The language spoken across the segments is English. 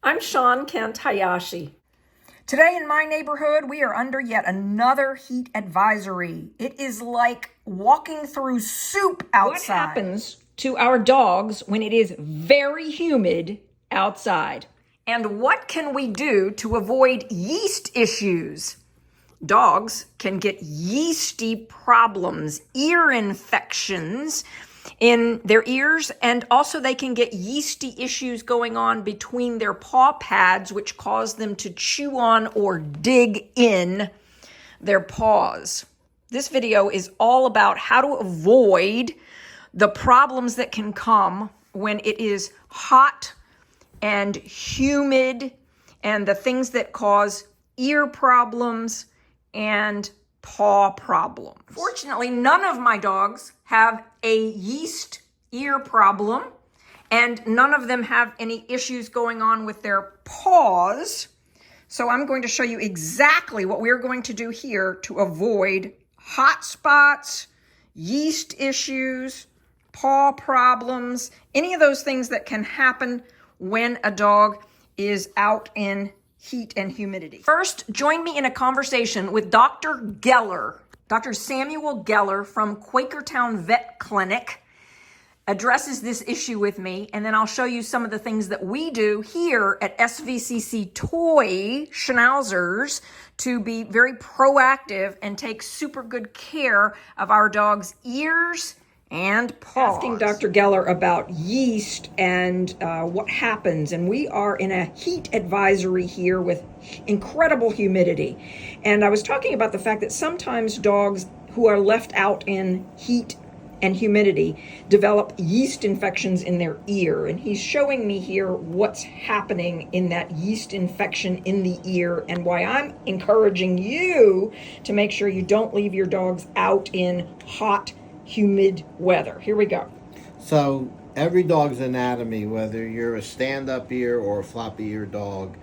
I'm Sean Kent Hayashi. Today in my neighborhood, we are under yet another heat advisory. It is like walking through soup outside. What happens to our dogs when it is very humid outside? And what can we do to avoid yeast issues? Dogs can get yeasty problems, ear infections in their ears, and also they can get yeasty issues going on between their paw pads, which cause them to chew on or dig in their paws. This video is all about how to avoid the problems that can come when it is hot and humid, and the things that cause ear problems and paw problems. Fortunately, none of my dogs have a yeast ear problem, and none of them have any issues going on with their paws. So I'm going to show you exactly what we're going to do here to avoid hot spots, yeast issues, paw problems, any of those things that can happen when a dog is out in heat and humidity. First, join me in a conversation with Dr. Geller. Dr. Samuel Geller from Quakertown Vet Clinic addresses this issue with me, and then I'll show you some of the things that we do here at SVCC Toy Schnauzers to be very proactive and take super good care of our dog's ears and paws. Asking Dr. Geller about yeast and what happens, and we are in a heat advisory here with incredible humidity. And I was talking about the fact that sometimes dogs who are left out in heat and humidity develop yeast infections in their ear. And he's showing me here what's happening in that yeast infection in the ear and why I'm encouraging you to make sure you don't leave your dogs out in hot, humid weather. Here we go. So every dog's anatomy, whether you're a stand-up ear or a floppy ear dog,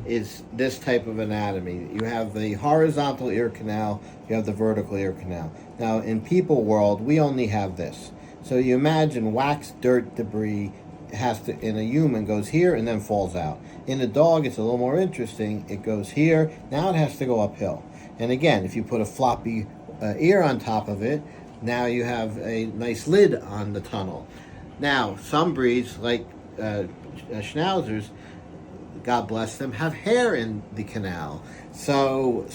is this type of anatomy. You have the horizontal ear canal, you have the vertical ear canal. Now in people world, we only have this. So you imagine wax, dirt, debris has to, in a human, goes here and then falls out. In a dog, it's a little more interesting. It goes here, now it has to go uphill. And again, if you put a floppy ear on top of it, now you have a nice lid on the tunnel. Now, some breeds, like Schnauzers, God bless them, have hair in the canal. So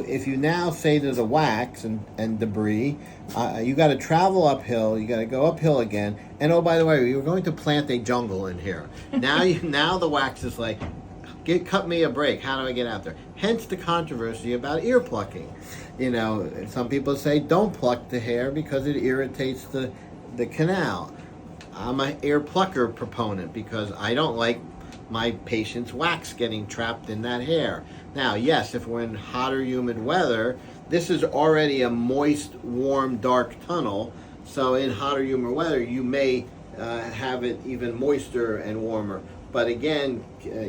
if you now say there's a wax and debris, you got to travel uphill, you got to go uphill again, and oh, by the way, you're going to plant a jungle in here. Now the wax is like, cut me a break, how do I get out there? Hence the controversy about ear plucking. You know, some people say don't pluck the hair because it irritates the canal. I'm an ear plucker proponent because I don't like my patient's wax getting trapped in that hair. Now, yes, if we're in hot or humid weather, this is already a moist, warm, dark tunnel. So in hot or humid weather, you may have it even moister and warmer. But again,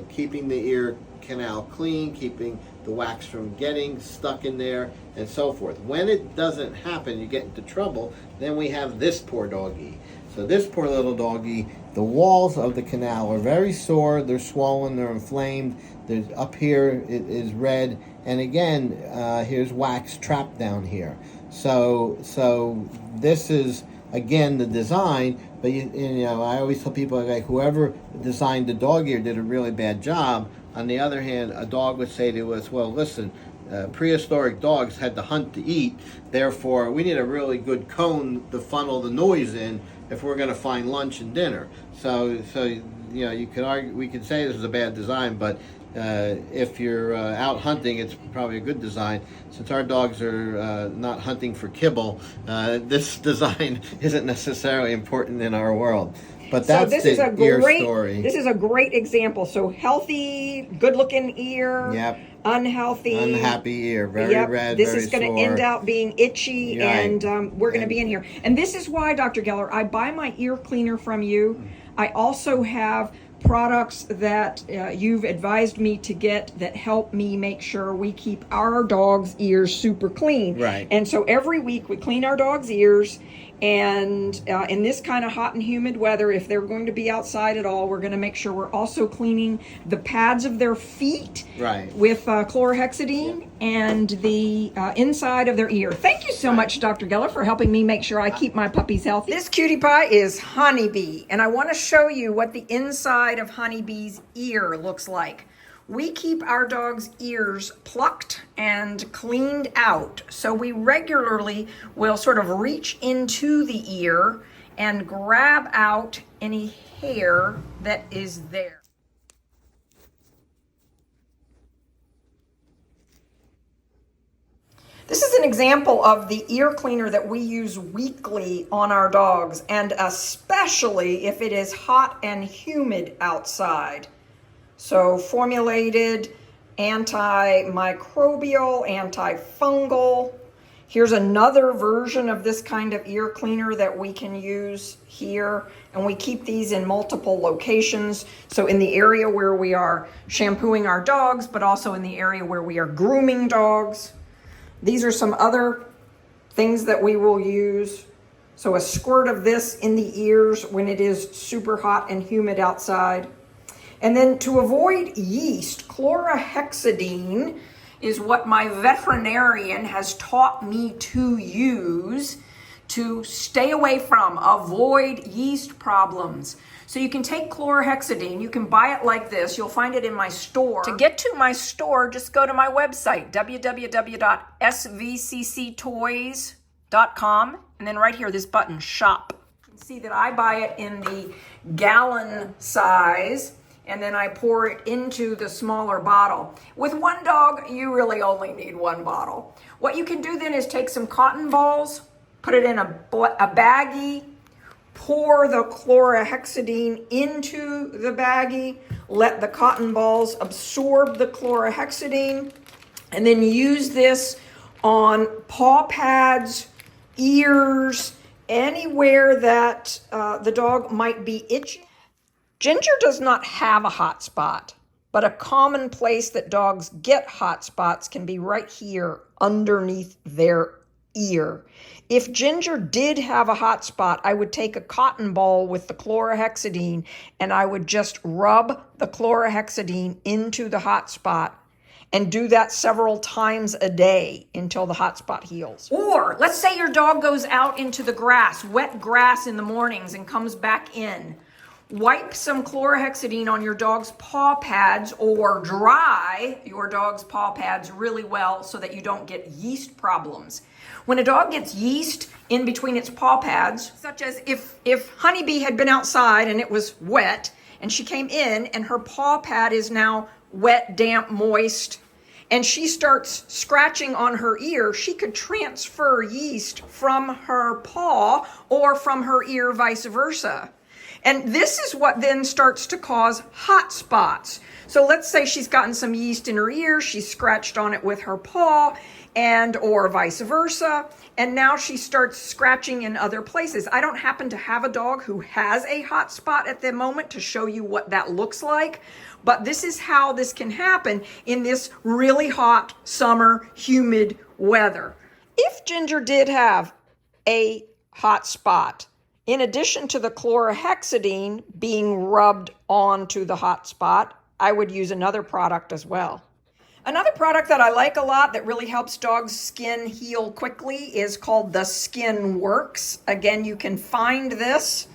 keeping the ear canal clean, keeping the wax from getting stuck in there, and so forth. When it doesn't happen, you get into trouble, then we have this poor doggy. So this poor little doggy, the walls of the canal are very sore, they're swollen, they're inflamed, there's up here it is red, and again, here's wax trapped down here. So this is, again, the design, but you know, I always tell people, like, whoever designed the dog ear did a really bad job. On the other hand, a dog would say to us, well, listen, prehistoric dogs had to hunt to eat, therefore we need a really good cone to funnel the noise in if we're going to find lunch and dinner. So you know, you could argue, we could say this is a bad design, but if you're out hunting, it's probably a good design. Since our dogs are not hunting for kibble, this design isn't necessarily important in our world. But that's the ear story. This is a great example. So healthy, good-looking ear. Yep. Unhealthy. Unhappy ear. Very red, This very is going to sore. end up being itchy, Right. and we're going to be in here. And this is why, Dr. Geller, I buy my ear cleaner from you. I also have products that you've advised me to get that help me make sure we keep our dog's ears super clean. Right. And so every week we clean our dog's ears, And in this kind of hot and humid weather, if they're going to be outside at all, we're going to make sure we're also cleaning the pads of their feet with chlorhexidine and the inside of their ear. Thank you so much, Dr. Geller, for helping me make sure I keep my puppies healthy. This cutie pie is Honeybee, and I want to show you what the inside of Honeybee's ear looks like. We keep our dog's ears plucked and cleaned out. So we regularly will sort of reach into the ear and grab out any hair that is there. This is an example of the ear cleaner that we use weekly on our dogs, and especially if it is hot and humid outside. So formulated antimicrobial, antifungal. Here's another version of this kind of ear cleaner that we can use here. And we keep these in multiple locations. So in the area where we are shampooing our dogs, but also in the area where we are grooming dogs. These are some other things that we will use. So a squirt of this in the ears when it is super hot and humid outside. And then to avoid yeast, chlorhexidine is what my veterinarian has taught me to use to stay away from, avoid yeast problems. So you can take chlorhexidine, you can buy it like this, you'll find it in my store. To get to my store, just go to my website, www.svcctoys.com, and then right here, this button, shop. You can see that I buy it in the gallon size, and then I pour it into the smaller bottle. With one dog, you really only need one bottle. What you can do then is take some cotton balls, put it in a baggie, pour the chlorhexidine into the baggie, let the cotton balls absorb the chlorhexidine, and then use this on paw pads, ears, anywhere that the dog might be itchy. Ginger does not have a hot spot, but a common place that dogs get hot spots can be right here underneath their ear. If Ginger did have a hot spot, I would take a cotton ball with the chlorhexidine and I would just rub the chlorhexidine into the hot spot and do that several times a day until the hot spot heals. Or let's say your dog goes out into the grass, wet grass in the mornings, and comes back in. Wipe some chlorhexidine on your dog's paw pads or dry your dog's paw pads really well so that you don't get yeast problems. When a dog gets yeast in between its paw pads, such as if Honeybee had been outside and it was wet and she came in and her paw pad is now wet, damp, moist, and she starts scratching on her ear, she could transfer yeast from her paw or from her ear, vice versa. And this is what then starts to cause hot spots. So let's say she's gotten some yeast in her ear, she scratched on it with her paw, and or vice versa, and now she starts scratching in other places. I don't happen to have a dog who has a hot spot at the moment to show you what that looks like, but this is how this can happen in this really hot summer humid weather. If Ginger did have a hot spot, in addition to the chlorhexidine being rubbed onto the hot spot, I would use another product as well. Another product that I like a lot that really helps dogs' skin heal quickly is called the Skin Works. Again, you can find this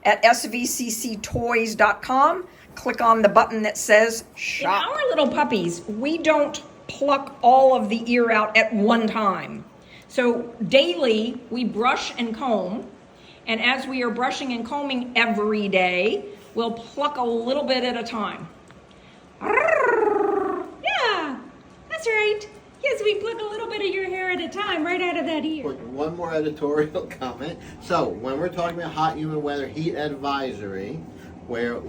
at SVCCtoys.com. Click on the button that says shop. In our little puppies, we don't pluck all of the ear out at one time. So daily, we brush and comb. And as we are brushing and combing every day, we'll pluck a little bit at a time. Yeah, that's right. Yes, we pluck a little bit of your hair at a time, right out of that ear. One more editorial comment. So when we're talking about hot, humid weather, heat advisory, where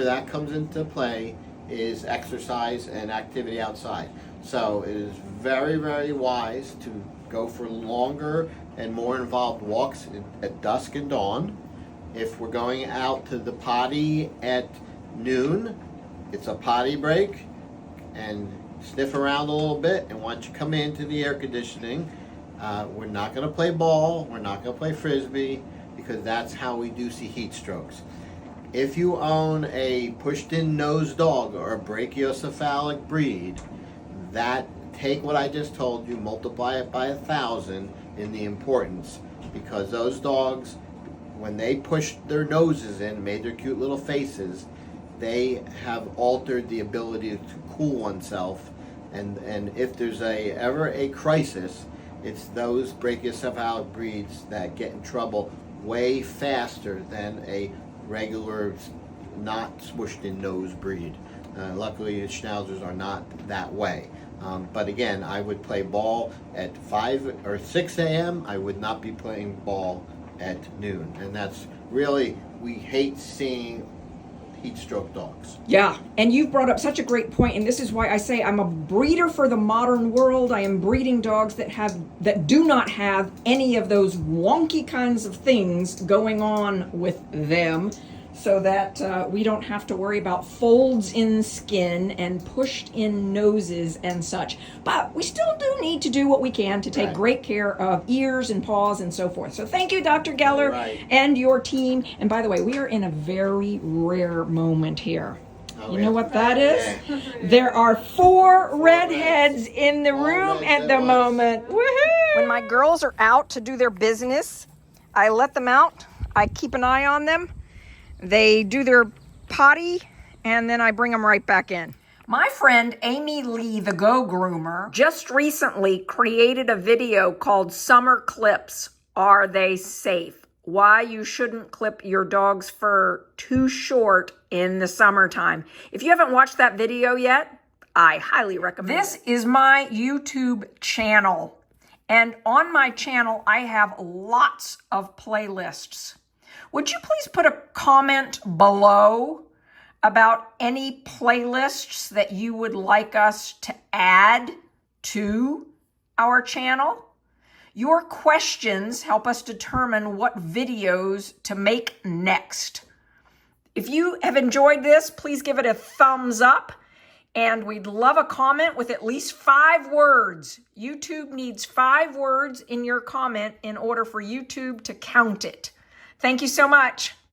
that comes into play is exercise and activity outside. So it is very, very wise to go for longer and more involved walks at dusk and dawn. If we're going out to the potty at noon, it's a potty break, and sniff around a little bit, and once you come into the air conditioning, We're not going to play ball. We're not going to play frisbee, because that's how we do see heat strokes. If you own a pushed-in nose dog or a brachiocephalic breed, that take what I just told you, multiply it by 1,000 in the importance, because those dogs, when they pushed their noses in, made their cute little faces, they have altered the ability to cool oneself, and if there's ever a crisis, it's those brachiocephalic breeds that get in trouble way faster than a regular, not swooshed in nose breed. Luckily, the Schnauzers are not that way. But again, I would play ball at 5 or 6 a.m. I would not be playing ball at noon. And that's really, we hate seeing heat stroke dogs. Yeah, and you've brought up such a great point, and this is why I say I'm a breeder for the modern world. I am breeding dogs that do not have any of those wonky kinds of things going on with them, so that we don't have to worry about folds in skin and pushed in noses and such. But we still do need to do what we can to take great care of ears and paws and so forth. So thank you, Dr. Geller, and your team. And by the way, we are in a very rare moment here. You know what that is? There are 4 redheads in the room at the moment. Woohoo! When my girls are out to do their business, I let them out. I keep an eye on them. They do their potty, and then I bring them right back in. My friend Amy Leigh, the Go Groomer, just recently created a video called Summer Clips. Are they safe? Why you shouldn't clip your dog's fur too short in the summertime. If you haven't watched that video yet, I highly recommend it. This is my YouTube channel. And on my channel, I have lots of playlists. Would you please put a comment below about any playlists that you would like us to add to our channel? Your questions help us determine what videos to make next. If you have enjoyed this, please give it a thumbs up, and we'd love a comment with at least 5 words. YouTube needs 5 words in your comment in order for YouTube to count it. Thank you so much.